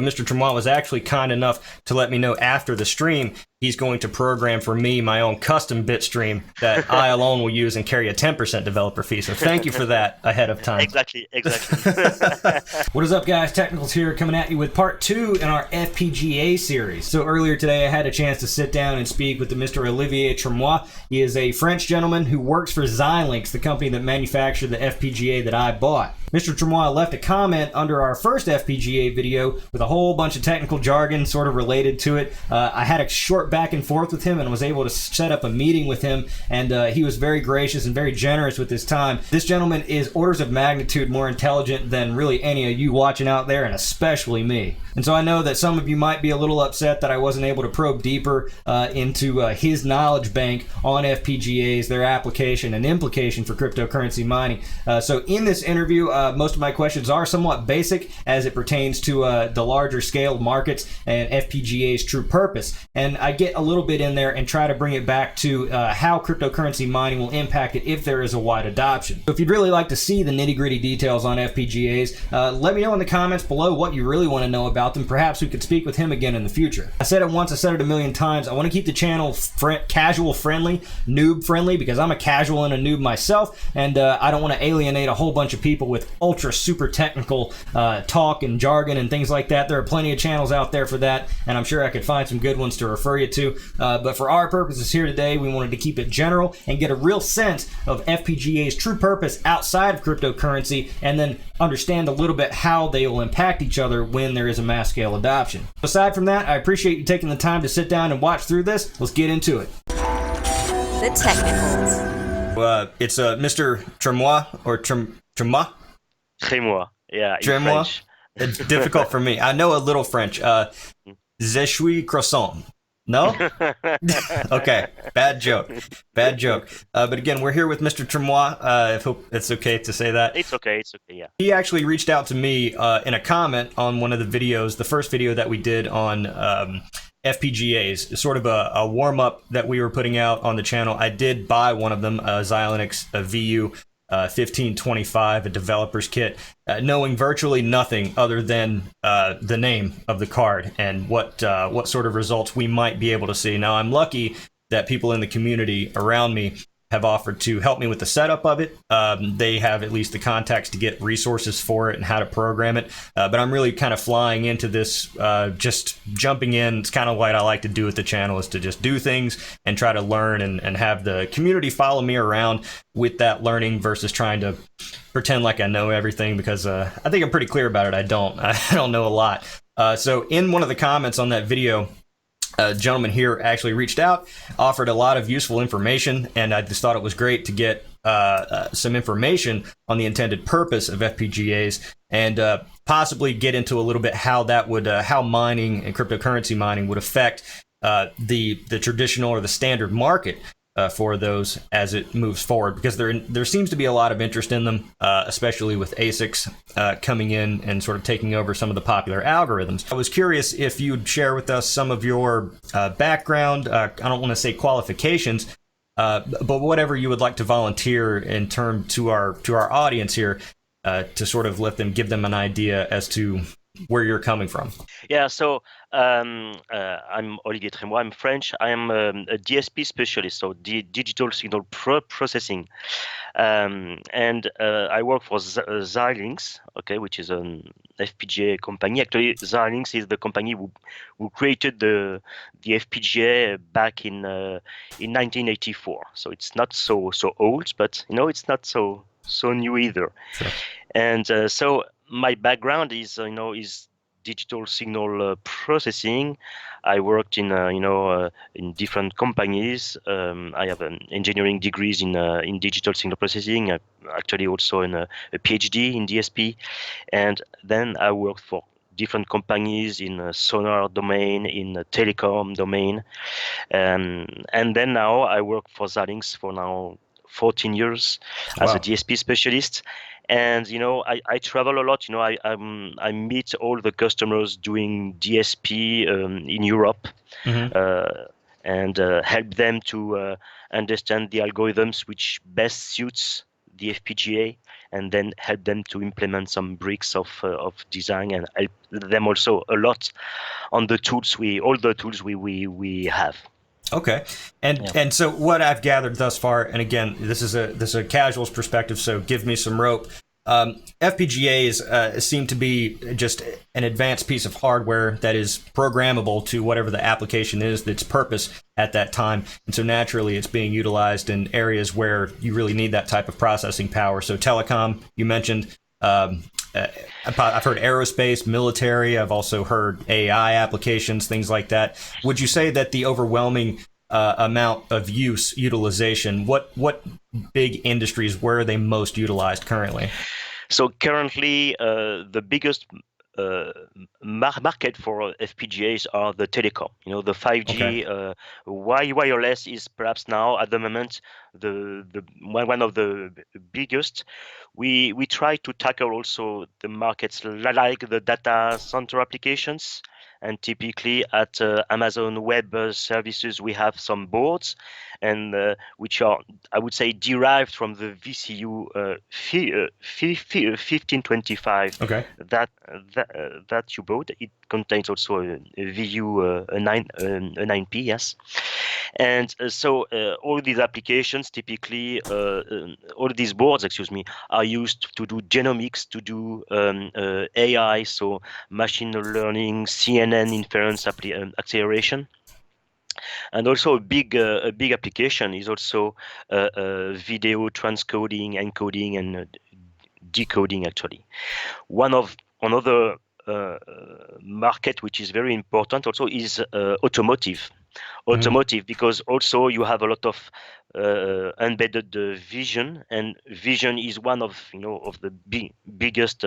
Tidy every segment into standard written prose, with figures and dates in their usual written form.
Mr. Tremois was actually kind enough to let me know after the stream he's going to program for me my own custom bit stream that I alone will use and carry a 10% developer fee. So thank you for that ahead of time. Exactly. What is up, guys? Technicals here, coming at you with part 2 in our FPGA series. So earlier today I had a chance to sit down and speak with Mr. Olivier Tremois. He is a French gentleman who works for Xilinx, the company that manufactured the FPGA that I bought. Mr. Tremois left a comment under our first FPGA video with a whole bunch of technical jargon sort of related to it. I had a short back and forth with him and was able to set up a meeting with him, and he was very gracious and very generous with his time. This gentleman is orders of magnitude more intelligent than really any of you watching out there, and especially me. And so I know that some of you might be a little upset that I wasn't able to probe deeper into his knowledge bank on FPGAs, their application and implication for cryptocurrency mining. So in this interview, most of my questions are somewhat basic as it pertains to the larger scale markets and FPGA's true purpose. And I get a little bit in there and try to bring it back to how cryptocurrency mining will impact it if there is a wide adoption. So if you'd really like to see the nitty-gritty details on FPGAs, let me know in the comments below what you really want to know about them. Perhaps we could speak with him again in the future. I said it once, I said it a million times. I want to keep the channel casual friendly, noob friendly, because I'm a casual and a noob myself, and I don't want to alienate a whole bunch of people with ultra super technical talk and jargon and things like that. There are plenty of channels out there for that, and I'm sure I could find some good ones to refer you to. But for our purposes here today, we wanted to keep it general and get a real sense of FPGA's true purpose outside of cryptocurrency, and then understand a little bit how they will impact each other when there is a mass scale adoption. Aside from that, I appreciate you taking the time to sit down and watch through this. Let's get into it. The technicals. It's Mr. Tremois or Tremois? Tremois, yeah. Tremois? It's difficult for me. I know a little French. Je suis croissant. No? Okay. Bad joke. But again, we're here with Mr. Tremois. I hope it's okay to say that. It's okay, yeah. He actually reached out to me in a comment on one of the videos, the first video that we did on FPGAs, sort of a warm-up that we were putting out on the channel. I did buy one of them, Xilinx VU 1525, a developer's kit, knowing virtually nothing other than the name of the card and what sort of results we might be able to see. Now, I'm lucky that people in the community around me have offered to help me with the setup of it. They have at least the contacts to get resources for it and how to program it. But I'm really kind of flying into this, just jumping in. It's kind of what I like to do with the channel, is to just do things and try to learn and have the community follow me around with that learning versus trying to pretend like I know everything, because I think I'm pretty clear about it. I don't know a lot. So in one of the comments on that video, a gentleman here actually reached out, offered a lot of useful information, and I just thought it was great to get some information on the intended purpose of FPGAs, and possibly get into a little bit how that would, how mining and cryptocurrency mining would affect the traditional or the standard market for those as it moves forward, because there seems to be a lot of interest in them, especially with ASICs coming in and sort of taking over some of the popular algorithms. I was curious if you'd share with us some of your background, I don't want to say qualifications, but whatever you would like to volunteer in term to our audience here, to sort of give them an idea as to where you're coming from. Yeah, so I'm Olivier Tremois. I'm French. I am a DSP specialist, so digital signal processing, and I work for Xilinx, okay, which is an FPGA company. Actually, Xilinx is the company who created the FPGA back in 1984. So it's not so old, but it's not so new either. Sure. And so my background is digital signal processing. I worked in different companies. I have an engineering degrees in digital signal processing. Actually, also a PhD in DSP, and then I worked for different companies in sonar domain, in telecom domain, and then now I work for Xilinx for now 14 years as a DSP specialist. And I travel a lot. I meet all the customers doing DSP in Europe, and help them to understand the algorithms which best suits the FPGA and then help them to implement some bricks of design and help them also a lot on all the tools we have. Okay, and so what I've gathered thus far, and again, this is a casual's perspective, so give me some rope. FPGAs seem to be just an advanced piece of hardware that is programmable to whatever the application is, its purpose at that time, and so naturally it's being utilized in areas where you really need that type of processing power. So telecom, you mentioned. I've heard aerospace, military. I've also heard AI applications, things like that. Would you say that the overwhelming amount of utilization, what big industries, where are they most utilized currently? So currently, the biggest market for FPGAs are the telecom. The 5G wireless is perhaps now at the moment the one of the biggest. We try to tackle also the markets like the data center applications. And typically at Amazon Web Services, we have some boards, and which are, I would say, derived from the VCU 1525. Okay. That you bought. It contains also a VU 9P, yes. And so all these applications, typically, all these boards, are used to do genomics, to do AI, so machine learning, CNN inference acceleration. And also a big application is also video transcoding, encoding, and decoding. Actually, another market which is very important also is automotive. Because also you have a lot of embedded vision, and vision is one of the biggest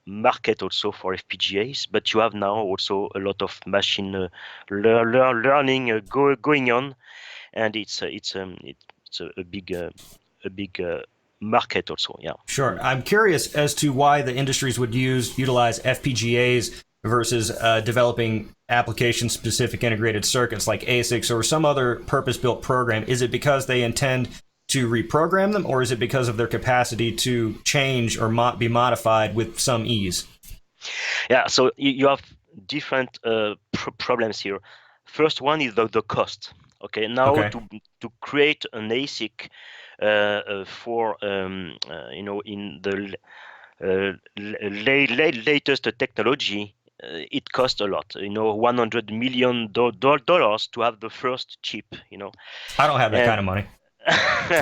market also for FPGAs. But you have now also a lot of machine learning going on, and it's a big market also. Yeah. Sure. I'm curious as to why the industries would utilize FPGAs versus developing application-specific integrated circuits like ASICs or some other purpose-built program. Is it because they intend to reprogram them, or is it because of their capacity to change or be modified with some ease? Yeah, so you have different problems here. First one is the cost. Okay, now to create an ASIC for in the latest technology, it costs a lot. $100 million to have the first chip. I don't have that kind of money.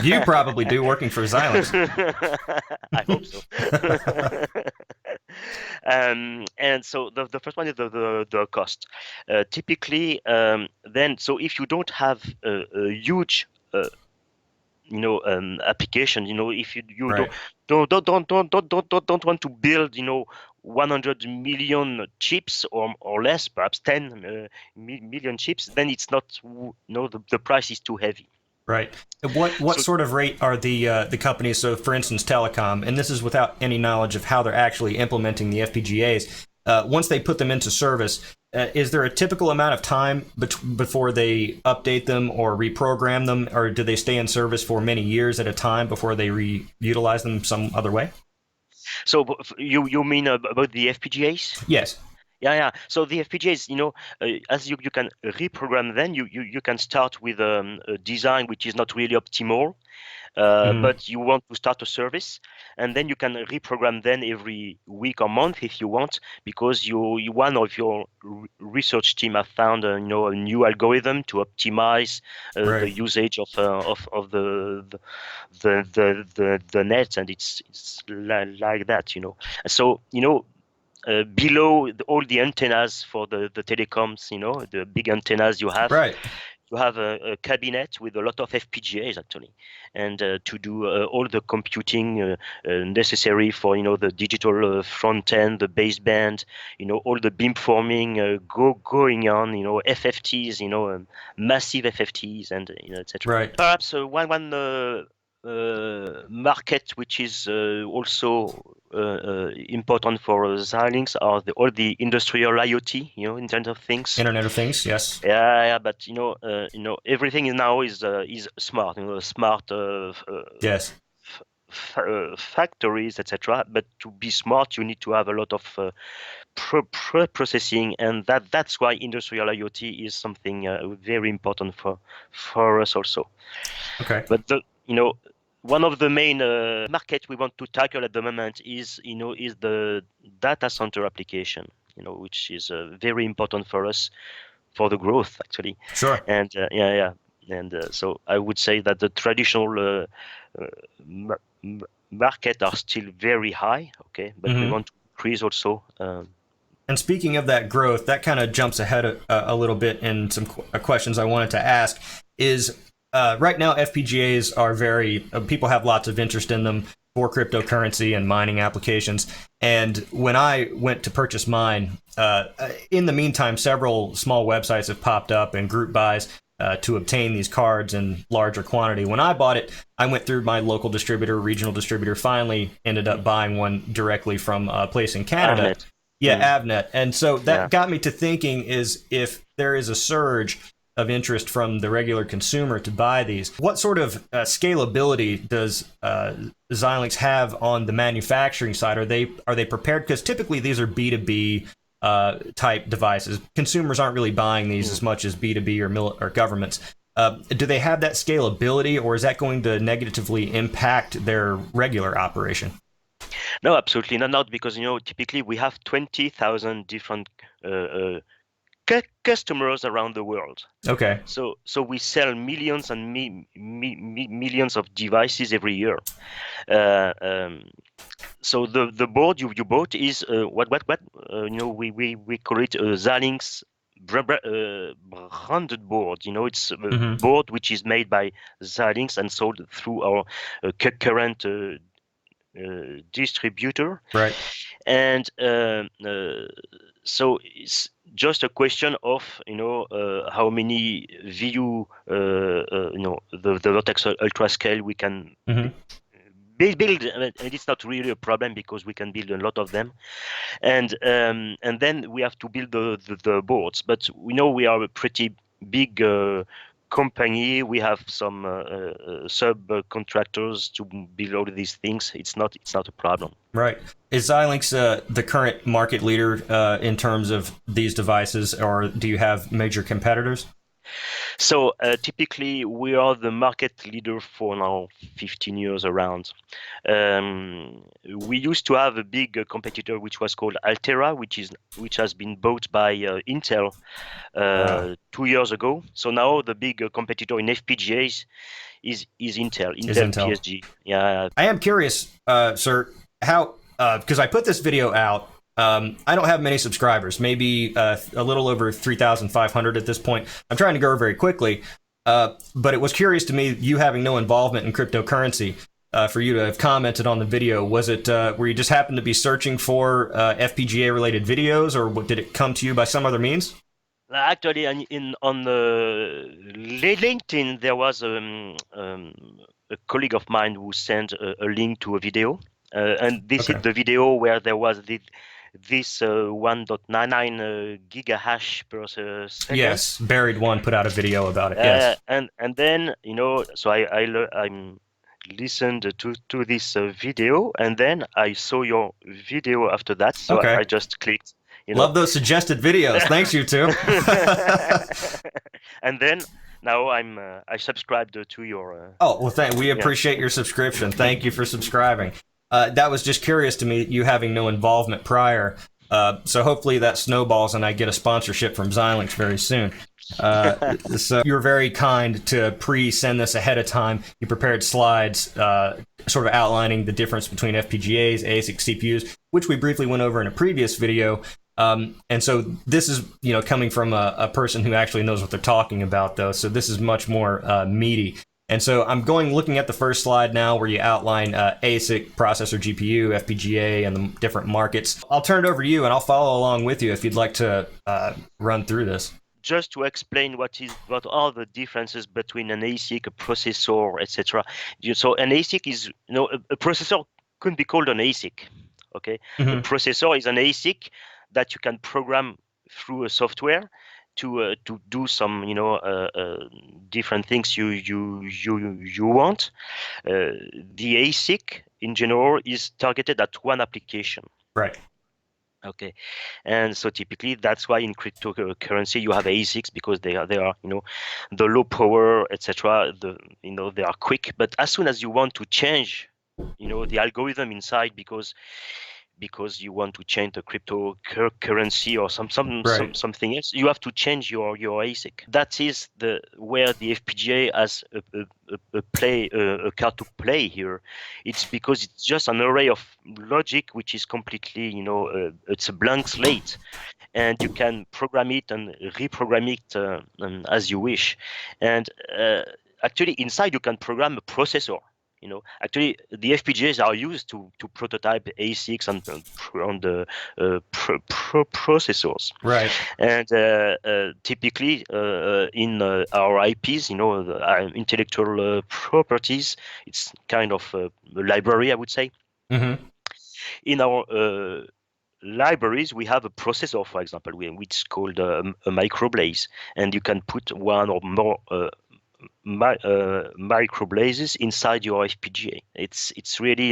You probably do, working for Xilinx. I hope so. And so the first one is the cost. Typically, then, so if you don't have a huge application, if you right. don't want to build 100 million chips or less, perhaps 10 million chips, then it's not, the price is too heavy. Right. What sort of rate are the companies? So, for instance, telecom, and this is without any knowledge of how they're actually implementing the FPGAs. Once they put them into service, is there a typical amount of time before they update them or reprogram them, or do they stay in service for many years at a time before they reutilize them some other way? So you mean about the FPGAs? Yes. Yeah. So the FPGAs, as you can reprogram them, you can start with a design which is not really optimal, but you want to start a service, and then you can reprogram them every week or month if you want, because one of your research team have found a new algorithm to optimize the usage of the net, and it's like that. So below all the antennas for the telecoms, the big antennas you have, you have a cabinet with a lot of FPGAs actually, and to do all the computing necessary for the digital front end, the baseband, all the beamforming going on, FFTs, massive FFTs, and etc. Right. Perhaps one market which is also important for Xilinx are all the industrial IoT, Internet of Things. Internet of Things, yes. Yeah, but everything now is smart. Smart. Yes. factories, etc. But to be smart, you need to have a lot of processing, and that's why industrial IoT is something very important for us also. Okay. But one of the main market we want to tackle at the moment is the data center application, which is very important for us for the growth actually. Sure. And and so I would say that the traditional market are still very high, okay, but we want to increase also. And speaking of that growth, that kind of jumps ahead a little bit in some questions I wanted to ask. Is right now FPGAs are people have lots of interest in them for cryptocurrency and mining applications. And when I went to purchase mine, in the meantime, several small websites have popped up and group buys to obtain these cards in larger quantity. When I bought it, I went through my local distributor, regional distributor, finally ended up buying one directly from a place in Canada. Avnet. Yeah, Avnet. And so that got me to thinking, is if there is a surge of interest from the regular consumer to buy these, what sort of scalability does Xilinx have on the manufacturing side? Are they prepared? Because typically these are B2B type devices. Consumers aren't really buying these as much as B2B or governments. Do they have that scalability, or is that going to negatively impact their regular operation? No, absolutely not, because typically we have 20,000 different customers around the world. Okay. So we sell millions and millions of devices every year. So the board you bought is what we call it a Xilinx branded board. It's a board which is made by Xilinx and sold through our current distributor. Right. And so it's just a question of how many VU the Vertex Ultra Scale we can build, and it's not really a problem because we can build a lot of them, and then we have to build the boards. But we are a pretty big company. We have some subcontractors to build all of these things. It's not a problem. Right. Is Xilinx the current market leader in terms of these devices, or do you have major competitors? So typically we are the market leader for now 15 years around. We used to have a big competitor which was called Altera, which has been bought by Intel 2 years ago. So now the big competitor in FPGAs is Intel PSG. Yeah. I am curious, sir, how because I put this video out. I don't have many subscribers, maybe a little over 3,500 at this point. I'm trying to grow very quickly, but it was curious to me, you having no involvement in cryptocurrency, for you to have commented on the video. Was it where you just happened to be searching for FPGA-related videos, or did it come to you by some other means? Actually, on LinkedIn, there was a colleague of mine who sent a link to a video, and this is the video where there was this 1.99 gigahash per second. Yes, Buried One put out a video about it. Yes, and then so I listened to this video, and then I saw your video after that. So I just clicked. Love those suggested videos. Thanks, you two. And then now I subscribed to your. Oh well, we appreciate your subscription. Thank you for subscribing. That was just curious to me, you having no involvement prior. So hopefully that snowballs and I get a sponsorship from Xilinx very soon. So you were very kind to pre-send this ahead of time. You prepared slides sort of outlining the difference between FPGAs, ASIC CPUs, which we briefly went over in a previous video. And so this is, coming from a person who actually knows what they're talking about, though. So this is much more meaty. And so I'm looking at the first slide now where you outline ASIC, processor, GPU, FPGA, and the different markets. I'll turn it over to you, and I'll follow along with you if you'd like to run through this. Just to explain what are the differences between an ASIC, a processor, etc. So an ASIC is, a processor couldn't be called an ASIC. Okay, a processor is an ASIC that you can program through a software to do some different things you want. The ASIC in general is targeted at one application. Right. Okay, and so typically that's why in cryptocurrency you have ASICs, because they are the low power, etc. They are quick, but as soon as you want to change the algorithm inside, because you want to change the cryptocurrency or something else, you have to change your ASIC. That is where the FPGA has a card to play here. It's because it's just an array of logic which is completely it's a blank slate, and you can program it and reprogram it as you wish. And actually inside you can program a processor. Actually, the FPGAs are used to prototype ASICs on the processors. Right. And typically in our IPs, the intellectual properties, it's kind of a library, I would say. Mm-hmm. In our libraries, we have a processor, for example, which is called a microblaze, and you can put one or more microblazes inside your FPGA. It's really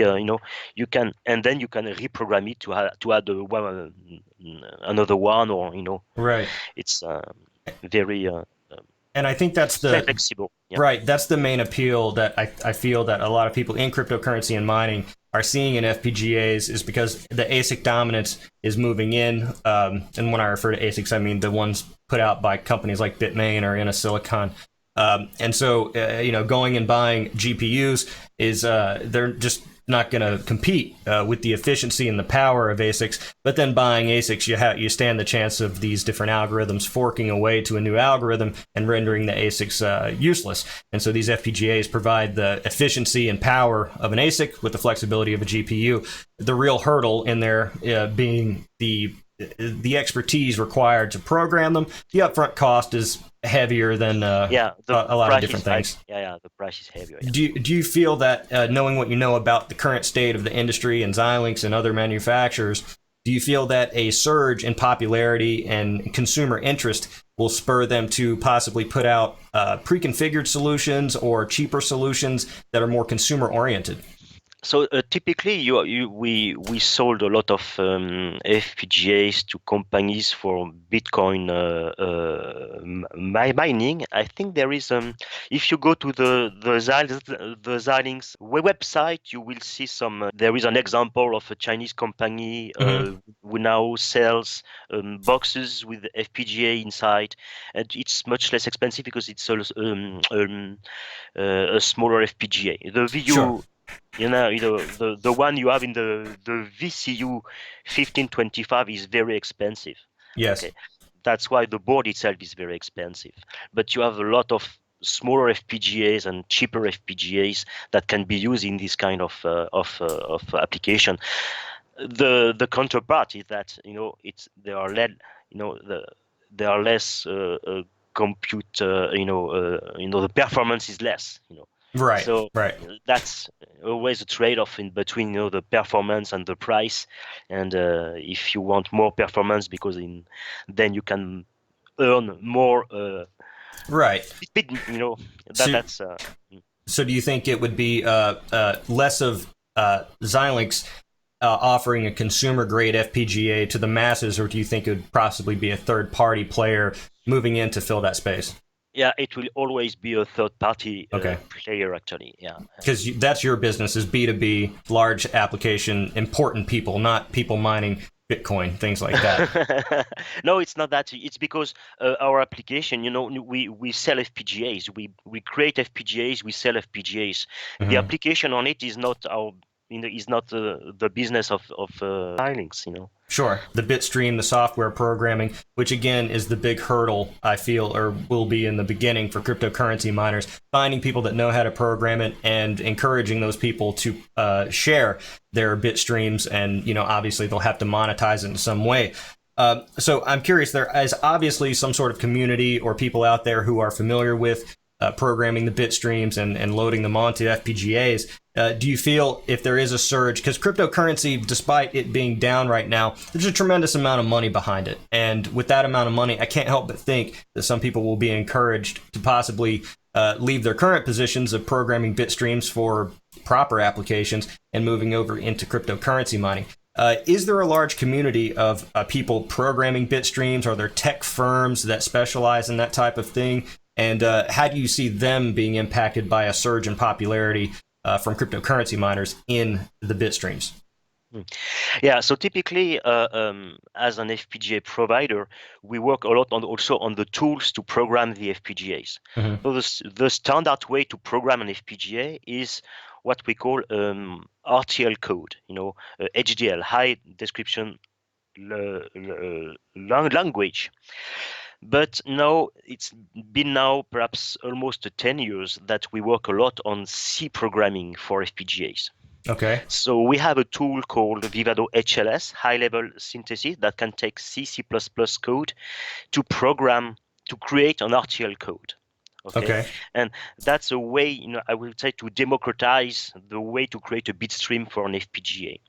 you can, and then you can reprogram it to add another one, or Right. It's very and I think that's the flexible. Yeah. Right. That's the main appeal that I feel that a lot of people in cryptocurrency and mining are seeing in FPGAs, is because the ASIC dominance is moving in. And when I refer to ASICs, I mean the ones put out by companies like Bitmain or Silicon. And so, going and buying GPUs is they're just not going to compete with the efficiency and the power of ASICs. But then buying ASICs, you stand the chance of these different algorithms forking away to a new algorithm and rendering the ASICs useless. And so these FPGAs provide the efficiency and power of an ASIC with the flexibility of a GPU. The real hurdle in there being the expertise required to program them. The upfront cost is heavier than a lot of different things. The price is heavier. Yeah. Do you feel that knowing what you know about the current state of the industry and Xilinx and other manufacturers, do you feel that a surge in popularity and consumer interest will spur them to possibly put out pre-configured solutions or cheaper solutions that are more consumer oriented? So typically, we sold a lot of FPGAs to companies for Bitcoin mining. I think there is if you go to the Xilinx website, you will see some. There is an example of a Chinese company who now sells boxes with FPGA inside, and it's much less expensive because it's a smaller FPGA. The VU. Sure. The one you have in the VCU 1525 is very expensive. Yes. Okay. That's why the board itself is very expensive. But you have a lot of smaller FPGAs and cheaper FPGAs that can be used in this kind of application. The counterpart is that they are less compute. The performance is less. Right. So right. That's always a trade-off in between the performance and the price. And if you want more performance, then you can earn more. Right. That's. So do you think it would be less of Xilinx offering a consumer-grade FPGA to the masses, or do you think it would possibly be a third-party player moving in to fill that space? Yeah, it will always be a third-party player, actually. Yeah, because that's your business, is B2B, large application, important people, not people mining Bitcoin, things like that. No, it's not that. It's because our application, we sell FPGAs. We create FPGAs. We sell FPGAs. Mm-hmm. The application on it is not our. Is not the business of Xilinx, Sure. The bitstream, the software programming, which again is the big hurdle, I feel, or will be in the beginning for cryptocurrency miners, finding people that know how to program it and encouraging those people to share their bitstreams, and obviously they'll have to monetize it in some way. So I'm curious, there is obviously some sort of community or people out there who are familiar with programming the bitstreams and loading them onto FPGAs. Do you feel if there is a surge, because cryptocurrency, despite it being down right now, there's a tremendous amount of money behind it. And with that amount of money, I can't help but think that some people will be encouraged to possibly leave their current positions of programming bit streams for proper applications and moving over into cryptocurrency mining. Is there a large community of people programming bit streams? Are there tech firms that specialize in that type of thing? And how do you see them being impacted by a surge in popularity from cryptocurrency miners in the bit streams? Yeah, so typically, as an FPGA provider, we work a lot also on the tools to program the FPGAs. Mm-hmm. So the standard way to program an FPGA is what we call RTL code, HDL, high description language. But now it's been perhaps almost 10 years that we work a lot on C programming for FPGAs. Okay. So we have a tool called Vivado HLS, high-level synthesis, that can take C++ code to create an RTL code. Okay. And that's a way, I will say, to democratize the way to create a bit stream for an FPGA.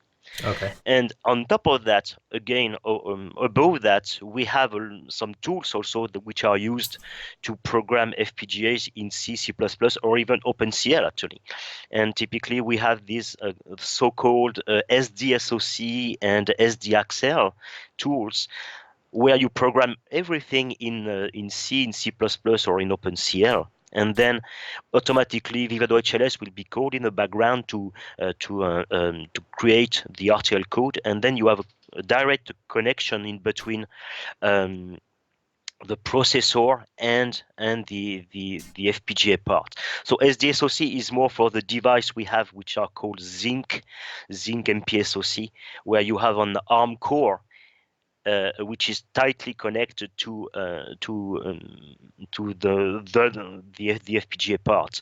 Okay. And on top of that, again, above that, we have some tools also which are used to program FPGAs in C, C++, or even OpenCL, actually. And typically, we have these so-called SDSOC and SDAccel tools, where you program everything in C, in C++, or in OpenCL. And then automatically Vivado HLS will be called in the background to create the RTL code, and then you have a direct connection in between the processor and the FPGA part. So SDSOC is more for the device we have, which are called Zinc MPSoC, where you have an ARM core, which is tightly connected to the FPGA part.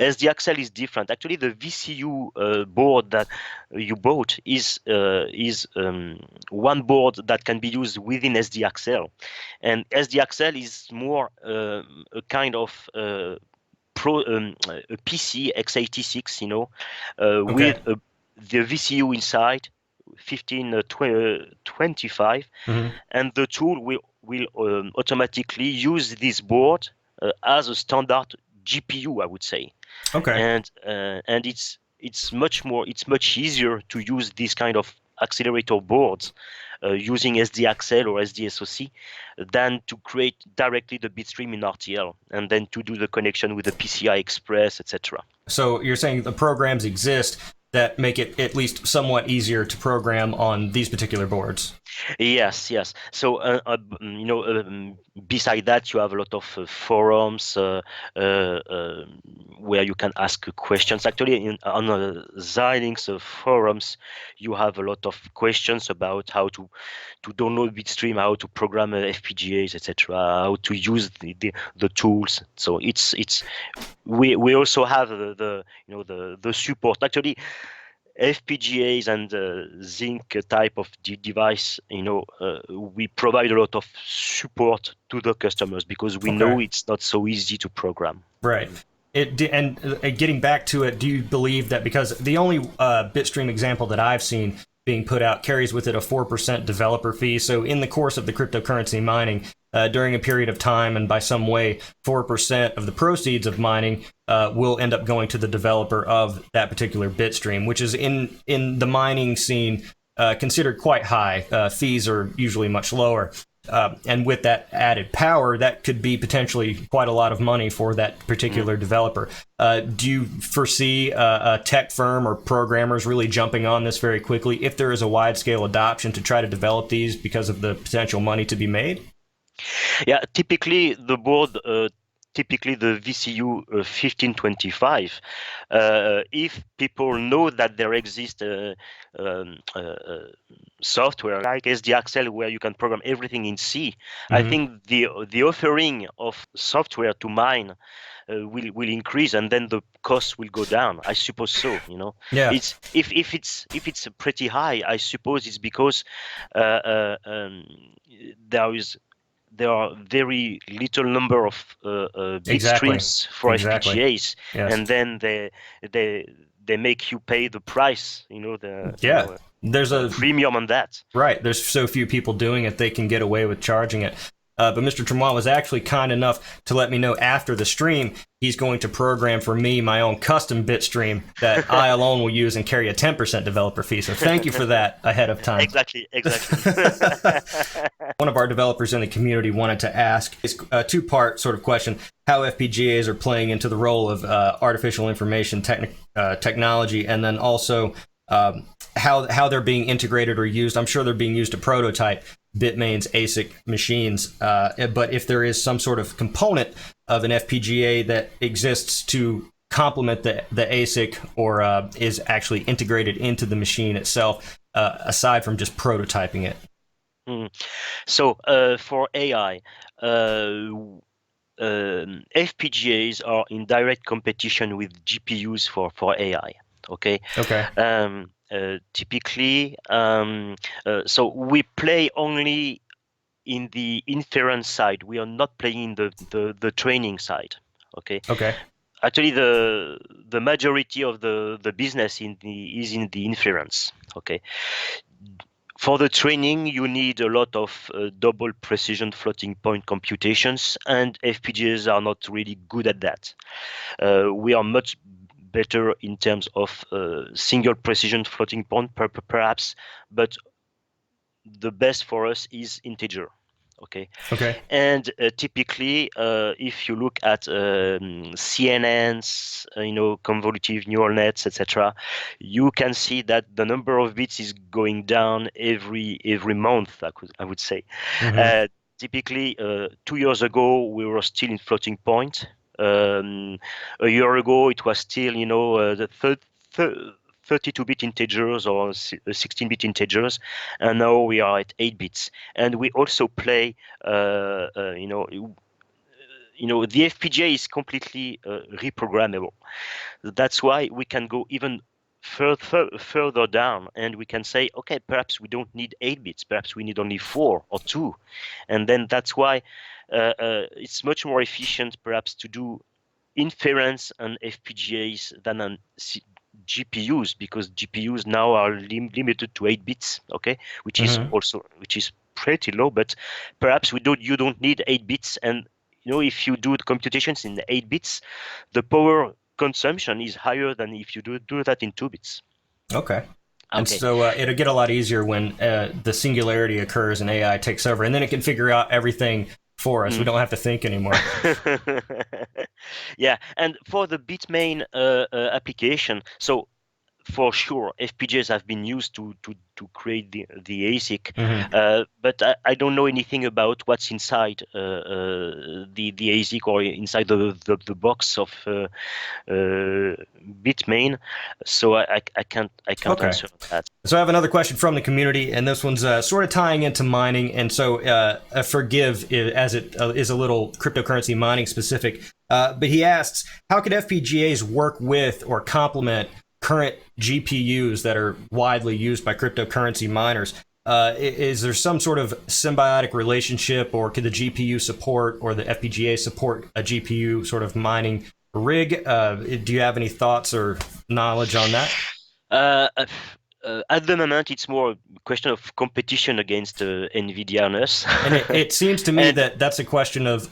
SDAccel is different. Actually, the VCU board that you bought is one board that can be used within SDAccel, and SDAccel is more a kind of a PC x86, with the VCU inside. 1525, and the tool will automatically use this board as a standard GPU, I would say. Okay. And it's much easier to use this kind of accelerator boards using SDAccel or SDSOC than to create directly the bitstream in RTL and then to do the connection with the PCI Express, etc. So you're saying the programs exist that make it at least somewhat easier to program on these particular boards? Yes. So, beside that, you have a lot of forums where you can ask questions. Actually, on Xilinx forums, you have a lot of questions about how to download bitstream, how to program FPGAs, etc., how to use the tools. So we also have the support. Actually, FPGAs and Zinc type of device, we provide a lot of support to the customers because we know it's not so easy to program. Right. And getting back to it, do you believe that because the only bitstream example that I've seen being put out carries with it a 4% developer fee, so in the course of the cryptocurrency mining, during a period of time and by some way, 4% of the proceeds of mining will end up going to the developer of that particular bitstream, which is in the mining scene considered quite high. Fees are usually much lower. And with that added power, that could be potentially quite a lot of money for that particular developer. Do you foresee a tech firm or programmers really jumping on this very quickly if there is a wide-scale adoption to try to develop these because of the potential money to be made? Yeah, typically the board, typically the VCU 1525, if people know that there exists software like SDAccel where you can program everything in C, I think the offering of software to mine will increase, and then the cost will go down. I suppose so. Yeah. It's if it's pretty high, I suppose it's because there are very little number of bit streams for FPGAs, Yes. and then they make you pay the price, there's a premium on that. Right, there's so few people doing it, they can get away with charging it. But Mr. Tremois was actually kind enough to let me know after the stream he's going to program for me my own custom bit stream that I alone will use and carry a 10% developer fee. So thank you for that ahead of time. Exactly. One of our developers in the community wanted to ask a two-part sort of question, how FPGAs are playing into the role of artificial information technology, and then also how they're being integrated or used. I'm sure they're being used to prototype Bitmain's ASIC machines, but if there is some sort of component of an FPGA that exists to complement the ASIC or is actually integrated into the machine itself, aside from just prototyping it. So for AI, FPGAs are in direct competition with GPUs for AI. Okay. Typically, so we play only in the inference side. We are not playing the training side. Okay. Actually, the majority of the business is in the inference. Okay. For the training, you need a lot of double precision floating point computations, and FPGAs are not really good at that. We are much better in terms of single precision floating point perhaps, but the best for us is integer. Okay. And typically, if you look at CNNs, convolutive neural nets, etc., you can see that the number of bits is going down every month. I would say. Typically, 2 years ago we were still in floating point. A year ago it was still, the 32-bit integers or 16-bit integers, and now we are at 8 bits. And we also play, the FPGA is completely reprogrammable. That's why we can go even further down, and we can say, okay, perhaps we don't need 8 bits, perhaps we need only 4 or 2, and then that's why it's much more efficient, perhaps, to do inference on FPGAs than on GPUs, because GPUs now are limited to 8 bits, okay, which is pretty low. But perhaps you don't need 8 bits, and if you do the computations in 8 bits, the power consumption is higher than if you do that in 2 bits. Okay. And so it'll get a lot easier when the singularity occurs and AI takes over, and then it can figure out everything for us. We don't have to think anymore. Yeah, and for the Bitmain application, so for sure FPGAs have been used to create the ASIC, but I don't know anything about what's inside the ASIC or inside the box of Bitmain, so I can't answer that. So I have another question from the community, and this one's sort of tying into mining, and so forgive as it is a little cryptocurrency mining specific, but he asks, how could FPGAs work with or complement current GPUs that are widely used by cryptocurrency miners? Is there some sort of symbiotic relationship, or could the GPU support or the FPGA support a GPU sort of mining rig? Do you have any thoughts or knowledge on that? At the moment, it's more a question of competition against NVIDIA and us. And it seems to me that that's a question of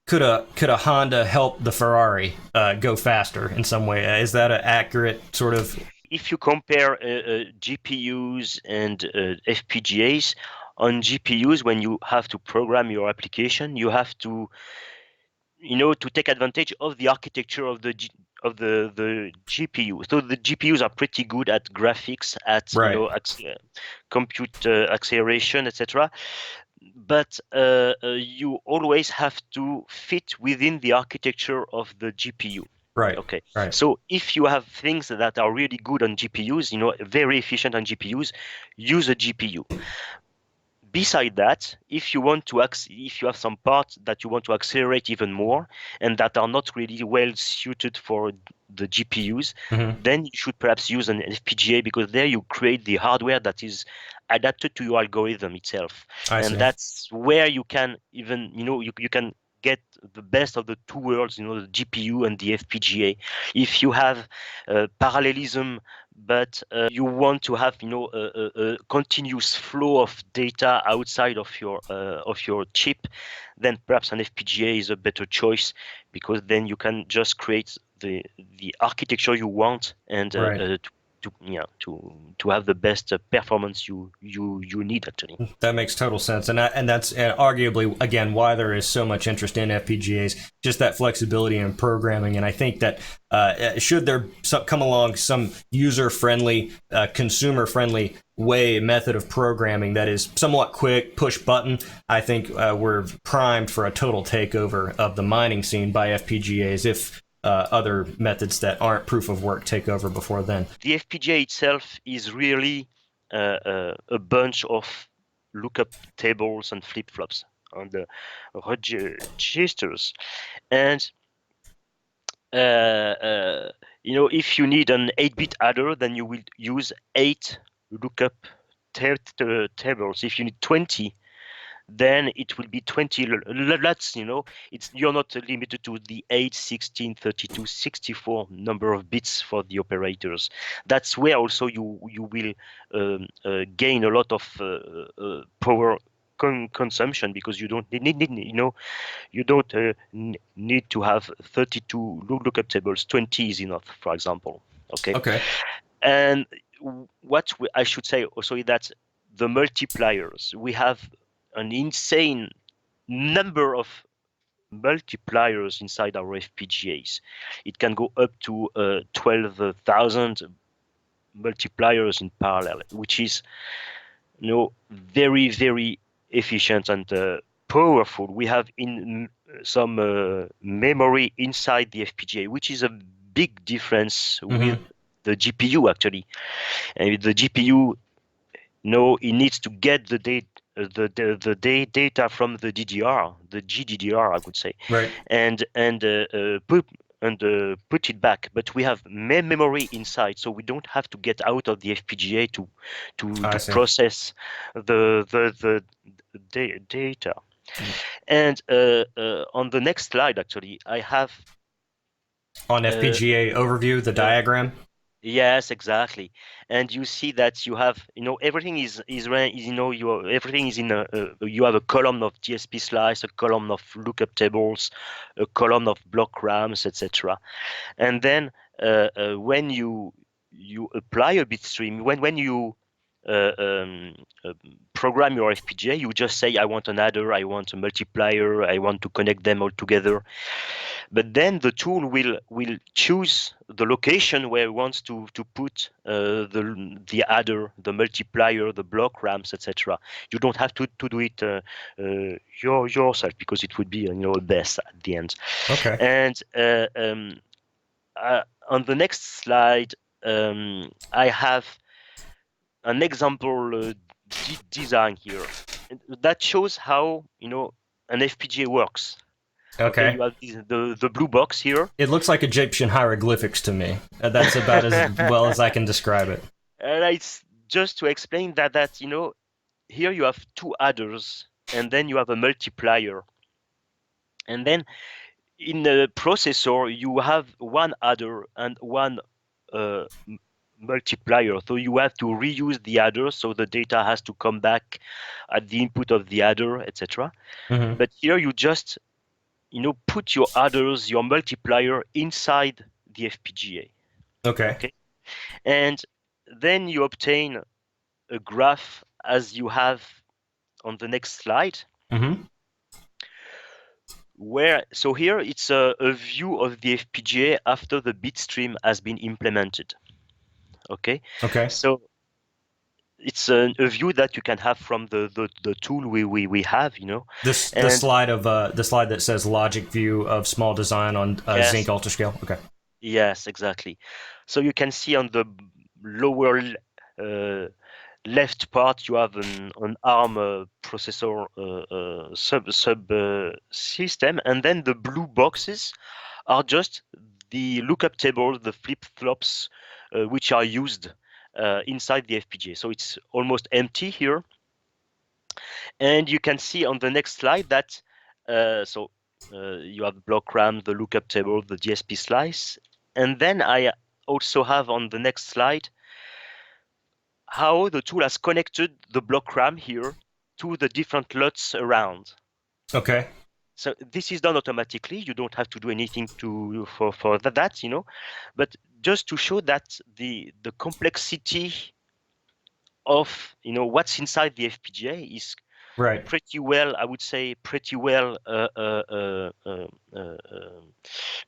could a Honda help the Ferrari go faster in some way? Is that an accurate sort of? If you compare GPUs and FPGAs, on GPUs, when you have to program your application, you have to, to take advantage of the architecture of the GPU. So the GPUs are pretty good at graphics, at compute acceleration, etc. But you always have to fit within the architecture of the GPU. Right. Okay. Right. So if you have things that are really good on GPUs, very efficient on GPUs, use a GPU. Beside that, if you have some parts that you want to accelerate even more and that are not really well suited for the GPUs, then you should perhaps use an FPGA, because there you create the hardware that is adapted to your algorithm itself. I see. That's where you can even, you can get the best of the two worlds, the GPU and the FPGA. If you have parallelism, but you want to have a continuous flow of data outside of your chip, then perhaps an FPGA is a better choice, because then you can just create the architecture you want, and to have the best performance you need, actually. That makes total sense, and that's arguably, again, why there is so much interest in FPGAs, just that flexibility in programming. And I think that should there come along some user-friendly, consumer-friendly method of programming that is somewhat quick, push button, I think we're primed for a total takeover of the mining scene by FPGAs if other methods that aren't proof of work take over before then. The FPGA itself is really a bunch of lookup tables and flip-flops on the registers, and if you need an 8-bit adder, then you will use 8 lookup tables. If you need 20, then it will be 20 lots. You're not limited to the 8, 16, 32, 64 number of bits for the operators. That's where also you will gain a lot of power consumption, because you don't need to have 32 lookup tables. 20 is enough, for example. Okay. And what I should say also is that the multipliers, we have an insane number of multipliers inside our FPGAs. It can go up to 12,000 multipliers in parallel, which is very, very efficient and powerful. We have some memory inside the FPGA, which is a big difference with the GPU, actually. And with the GPU, it needs to get the data from the DDR, the GDDR, I would say, right, and put it back. But we have memory inside, so we don't have to get out of the FPGA to process the data. And on the next slide, actually, I have on FPGA overview, the diagram. Yes, exactly. And you see that you have, everything everything is in you have a column of DSP slice, a column of lookup tables, a column of block RAMs, etc. And then when you apply a bit stream, when you program your FPGA, you just say, I want an adder, I want a multiplier, I want to connect them all together. But then the tool will choose the location where it wants to put the adder, the multiplier, the block RAMs, etc. You don't have to do it yourself, because it would be a mess at the end. Okay. And on the next slide, I have an example design here that shows how an FPGA works. Okay. You have the blue box here. It looks like Egyptian hieroglyphics to me. That's about as well as I can describe it. And it's just to explain that here you have 2 adders, and then you have a multiplier. And then in the processor, you have 1 adder and 1 multiplier. So you have to reuse the adder, so the data has to come back at the input of the adder, etc. But here you just put your adders, your multiplier inside the FPGA. Okay. And then you obtain a graph as you have on the next slide. So here it's a view of the FPGA after the bit stream has been implemented. Okay. So it's a view that you can have from the tool we have, the slide that says logic view of small design on Zinc Ultrascale. Okay. Yes, exactly. So you can see on the lower left part, you have an ARM processor system, and then the blue boxes are just the lookup tables, the flip-flops, which are used inside the FPGA. So it's almost empty here. And you can see on the next slide that so You have block RAM, the lookup table, the DSP slice, and then I also have on the next slide how the tool has connected the block RAM here to the different LUTs around. Okay. So this is done automatically. You don't have to do anything for that, but just to show that the complexity of what's inside the FPGA is Right. pretty well, I would say,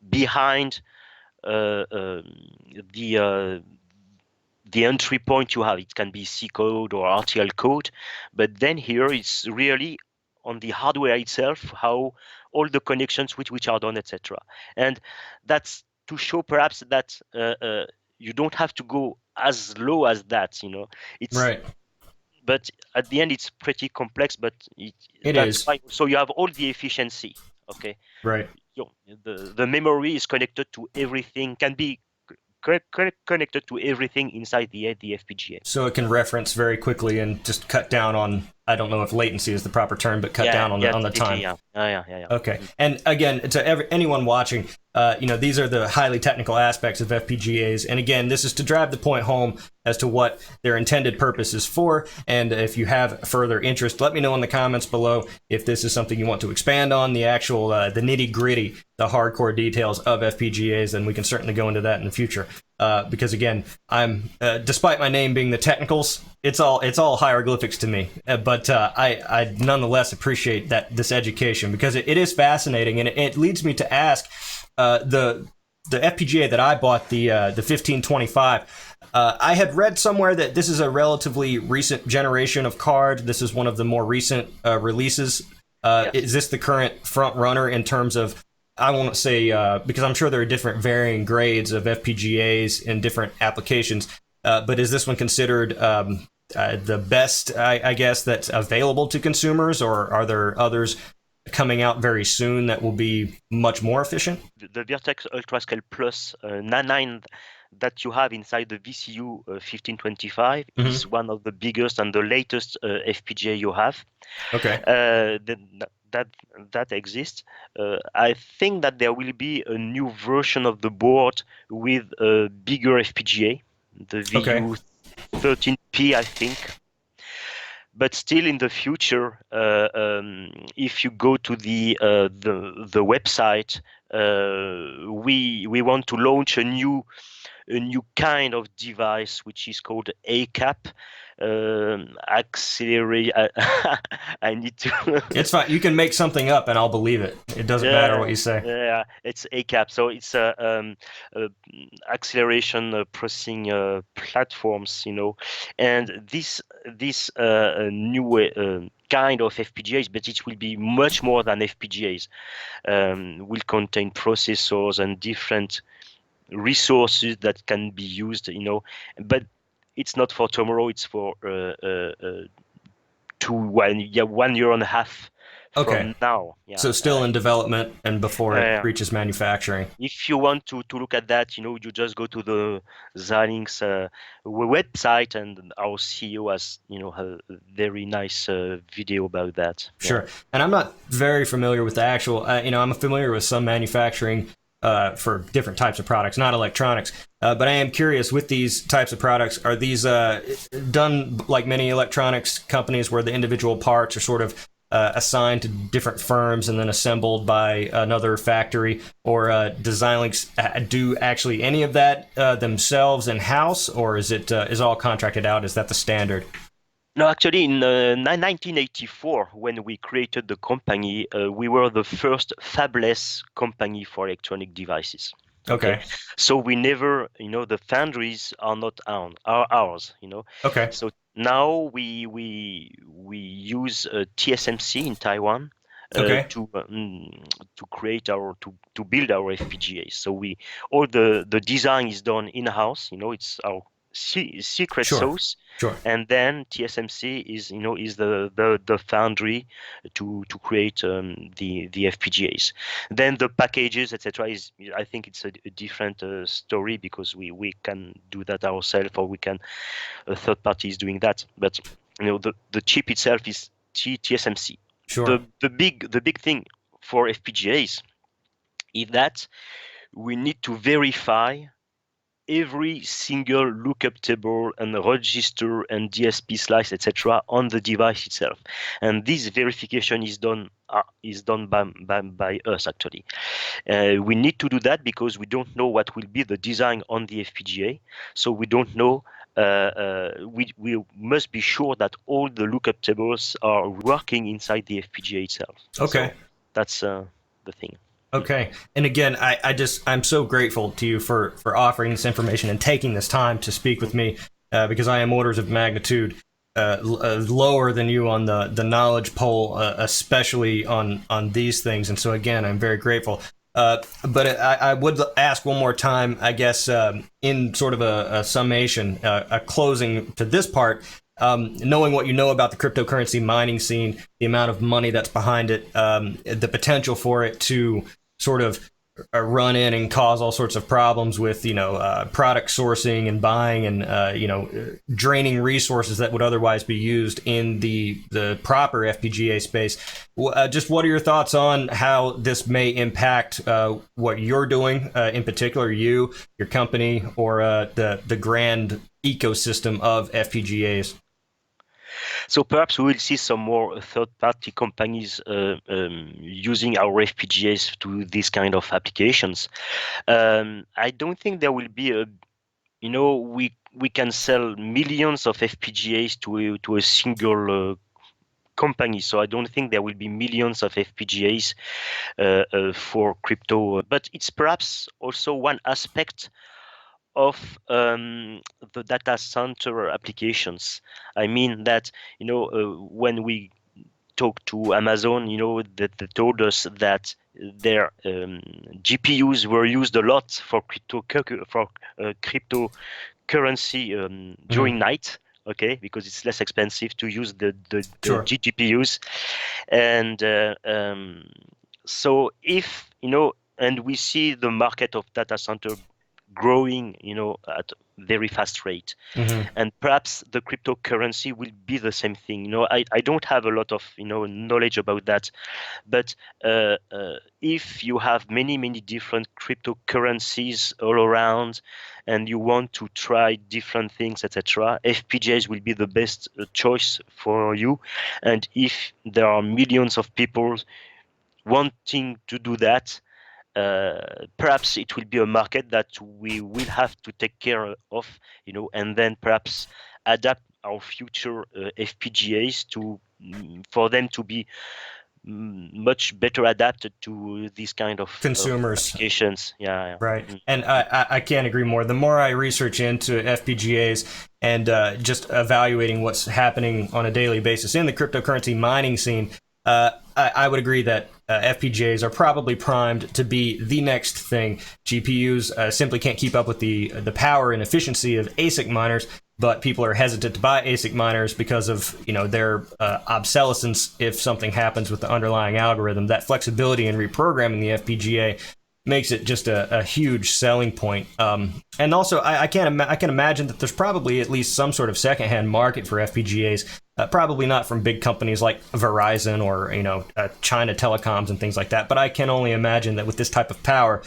behind the entry point you have. It can be C code or RTL code, but then here it's really on the hardware itself, how all the connections which are done, etc. And that's to show perhaps that you don't have to go as low as that. It's Right. But at the end it's pretty complex. But that's is. why. So you have all the efficiency. Okay. Right. The memory is connected to everything. Can be connected to everything inside the FPGA. So it can reference very quickly and just cut down on, I don't know if latency is the proper term, but cut down on the time. Yeah. Okay. And again, to anyone watching, these are the highly technical aspects of FPGAs. And again, this is to drive the point home as to what their intended purpose is for. And if you have further interest, let me know in the comments below if this is something you want to expand on, the actual, the nitty gritty, the hardcore details of FPGAs, and we can certainly go into that in the future. Because again, I'm despite my name being the technicals, it's all hieroglyphics to me. But I nonetheless appreciate this education because it is fascinating, and it leads me to ask the FPGA that I bought, the 1525. I had read somewhere that this is a relatively recent generation of card. This is one of the more recent releases. Yes. Is this the current front runner in terms of, I won't say, because I'm sure there are different varying grades of FPGAs in different applications, but is this one considered the best, I guess, that's available to consumers, or are there others coming out very soon that will be much more efficient? The Vertex UltraScale Plus 99 that you have inside the VCU 1525 is one of the biggest and the latest FPGA you have. Okay. That exists. I think that there will be a new version of the board with a bigger FPGA, the VU 13P, I think. But still, in the future, if you go to the website, we want to launch a new kind of device which is called ACAP. Accelerate. I need to. It's fine. You can make something up, and I'll believe it. It doesn't matter what you say. Yeah, it's ACAP. So it's acceleration processing platforms, and this new kind of FPGAs, but it will be much more than FPGAs. Will contain processors and different resources that can be used, but it's not for tomorrow. It's for 1 year and a half from now. Yeah. So still in development and before it reaches manufacturing. If you want to look at that, you just go to the Xilinx website, and our CEO has a very nice video about that. Sure. And I'm not very familiar with the actual, I'm familiar with some manufacturing for different types of products, not electronics. But I am curious, with these types of products, are these done like many electronics companies where the individual parts are sort of assigned to different firms and then assembled by another factory? Or does Xilinx do actually any of that themselves in-house, or is it is all contracted out? Is that the standard? No, actually, in 1984, when we created the company, we were the first fabless company for electronic devices. Okay. So we never, the foundries are not ours. Okay. So now we use TSMC in Taiwan to create to build our FPGAs. So all the design is done in house. It's our secret sauce. Sure. And then TSMC is the foundry to create the FPGAs. Then the packages, etc. is, I think it's a different story, because we can do that ourselves, or we can third party is doing that. But the chip itself is TSMC. Sure. The big thing for FPGAs is that we need to verify every single lookup table and register and DSP slice, etc., on the device itself. And this verification is done by us, actually. We need to do that because we don't know what will be the design on the FPGA. So we don't know. We must be sure that all the lookup tables are working inside the FPGA itself. Okay. So that's the thing. Okay. And again, I'm so grateful to you for offering this information and taking this time to speak with me, because I am orders of magnitude lower than you on the knowledge pole, especially on these things. And so again, I'm very grateful. But I would ask one more time, I guess, in sort of a summation, a closing to this part, knowing what you know about the cryptocurrency mining scene, the amount of money that's behind it, the potential for it to sort of run in and cause all sorts of problems with, product sourcing and buying and, draining resources that would otherwise be used in the proper FPGA space. Just what are your thoughts on how this may impact what you're doing, in particular, your company, or the grand ecosystem of FPGAs? So perhaps we will see some more third-party companies using our FPGAs to these kind of applications. I don't think there will be we can sell millions of FPGAs to a single company. So I don't think there will be millions of FPGAs for crypto. But it's perhaps also one aspect of the data center applications. I mean that, when we talk to Amazon, that they told us that their GPUs were used a lot for cryptocurrency during night. Okay, because it's less expensive to use the Sure. GPUs, and so if and we see the market of data center growing, at very fast rate. Mm-hmm. And perhaps the cryptocurrency will be the same thing. I don't have a lot of knowledge about that, but if you have many different cryptocurrencies all around, and you want to try different things, etc., FPGAs will be the best choice for you. And if there are millions of people wanting to do that, perhaps it will be a market that we will have to take care of, and then perhaps adapt our future FPGAs for them to be much better adapted to these kind of consumers applications. Yeah. Right. And I can't agree more. The more I research into FPGAs and just evaluating what's happening on a daily basis in the cryptocurrency mining scene, I would agree that FPGAs are probably primed to be the next thing. GPUs simply can't keep up with the power and efficiency of ASIC miners, but people are hesitant to buy ASIC miners because of their obsolescence if something happens with the underlying algorithm. That flexibility in reprogramming the FPGA makes it just a huge selling point. And also, I can imagine that there's probably at least some sort of secondhand market for FPGAs. Probably not from big companies like Verizon or China Telecoms and things like that. But I can only imagine that with this type of power,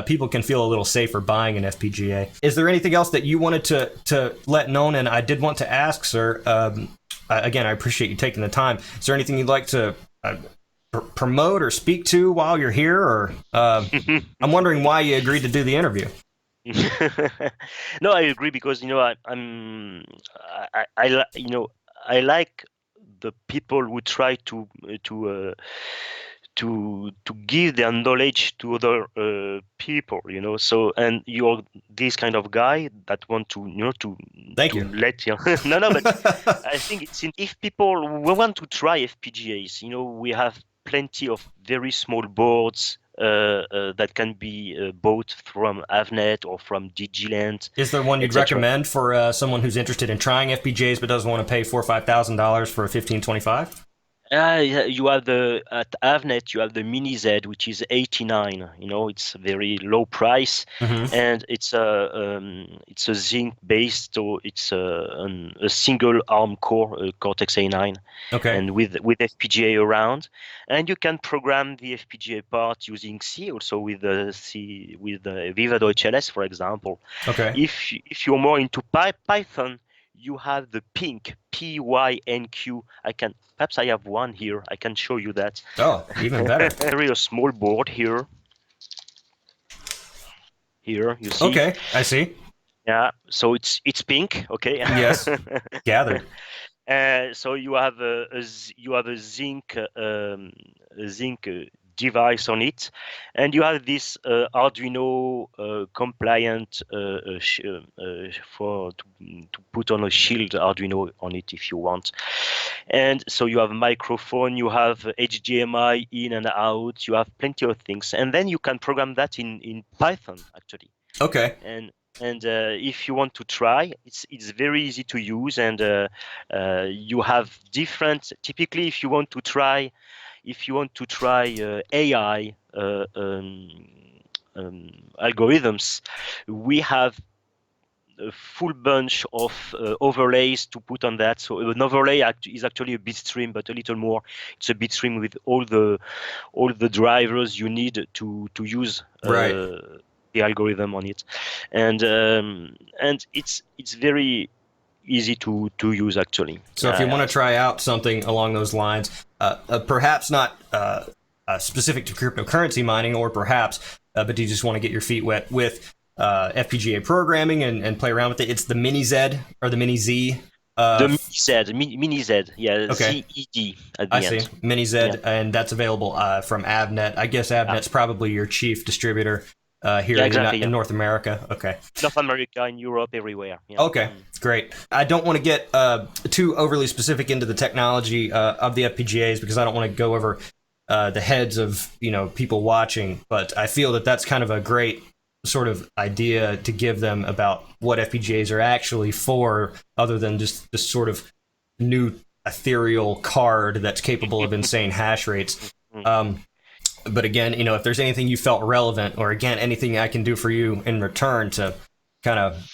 people can feel a little safer buying an FPGA. Is there anything else that you wanted to let known? And I did want to ask, sir. Again, I appreciate you taking the time. Is there anything you'd like to promote or speak to while you're here? Or I'm wondering why you agreed to do the interview. No, I agree because I like the people who try to give their knowledge to other people, So, and you're this kind of guy that want to, Thank you. let no, but I think if people want to try FPGAs, we have plenty of very small boards that can be bought from Avnet or from Digiland. Is there one you'd recommend for someone who's interested in trying FPGAs but doesn't want to pay $4,000 or $5,000 for a 1525? Yeah, you have at Avnet you have the Mini Z, which is 89. It's a very low price, Mm-hmm. and it's a zinc based, so it's a single ARM core, Cortex A9, Okay. and with FPGA around, and you can program the FPGA part using C, also with C with Viva Deutsch LS, for example. Okay. If you're more into Python, you have the pink PYNQ. Perhaps I have one here. I can show you that. Oh, even better. There is a small board here. Here, you see. Okay, I see. Yeah, so it's pink. Okay. Yes, gathered. So you have a zinc device on it, and you have this Arduino compliant for to put on a shield Arduino on it if you want. And so you have a microphone, you have HDMI in and out, you have plenty of things, and then you can program that in Python actually. Okay. And if you want to try, it's very easy to use, and you have different. Typically, if you want to try AI algorithms, we have a full bunch of overlays to put on that. So an overlay is actually a bitstream, but a little more. It's a bitstream with all the drivers you need to use. Right. The algorithm on it, and it's very easy to use actually. So if you want to try out something along those lines, perhaps not specific to cryptocurrency mining, or perhaps, but you just want to get your feet wet with FPGA programming and play around with it, it's the Mini Z or the Mini Z. The Mini Z, yeah, okay. ZED at the end. I see, Mini Z, yeah. And that's available from Avnet. I guess Avnet's probably your chief distributor. Here in North America. Okay. North America, in Europe, everywhere. Yeah. Okay, great. I don't want to get too overly specific into the technology of the FPGAs because I don't want to go over the heads of people watching, but I feel that that's kind of a great sort of idea to give them about what FPGAs are actually for, other than just this sort of new ethereal card that's capable of insane hash rates. But again, if there's anything you felt relevant, or again, anything I can do for you in return to kind of...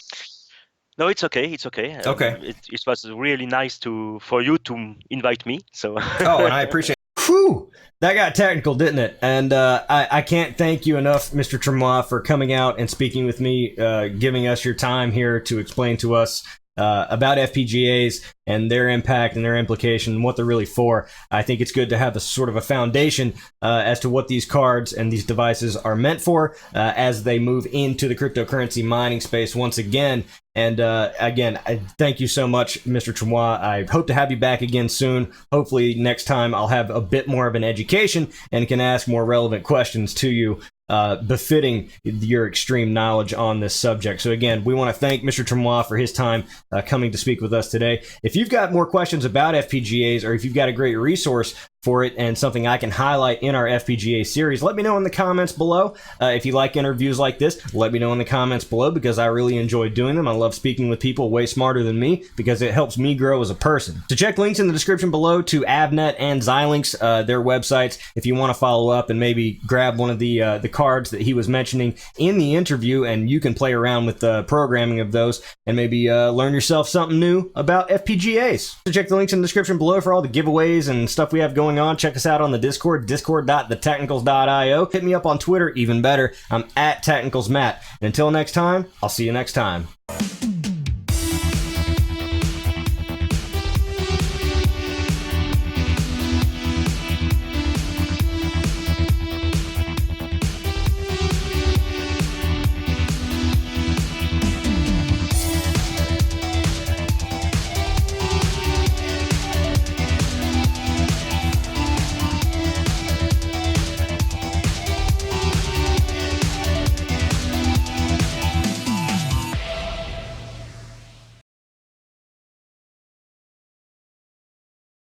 No, it's okay. It's okay. Okay. It was really nice for you to invite me. So. Oh, and I appreciate it. Whew! That got technical, didn't it? And I can't thank you enough, Mr. Tremois, for coming out and speaking with me, giving us your time here to explain to us about FPGAs and their impact and their implication and what they're really for. I think it's good to have a sort of a foundation as to what these cards and these devices are meant for as they move into the cryptocurrency mining space once again. And again, I thank you so much, Mr. Tremois. I hope to have you back again soon. Hopefully next time I'll have a bit more of an education and can ask more relevant questions to you, befitting your extreme knowledge on this subject. So again, we want to thank Mr. Tremois for his time coming to speak with us today. If you've got more questions about FPGAs, or if you've got a great resource for it and something I can highlight in our FPGA series, let me know in the comments below. If you like interviews like this, let me know in the comments below, because I really enjoy doing them. I love speaking with people way smarter than me because it helps me grow as a person. So check links in the description below to Avnet and Xilinx, their websites, if you want to follow up and maybe grab one of the cards that he was mentioning in the interview, and you can play around with the programming of those and maybe learn yourself something new about FPGAs. So check the links in the description below for all the giveaways and stuff we have going on. Check us out on the Discord, discord.thetechnicals.io. Hit me up on Twitter, even better. I'm at TechnicalsMatt. And until next time, I'll see you next time.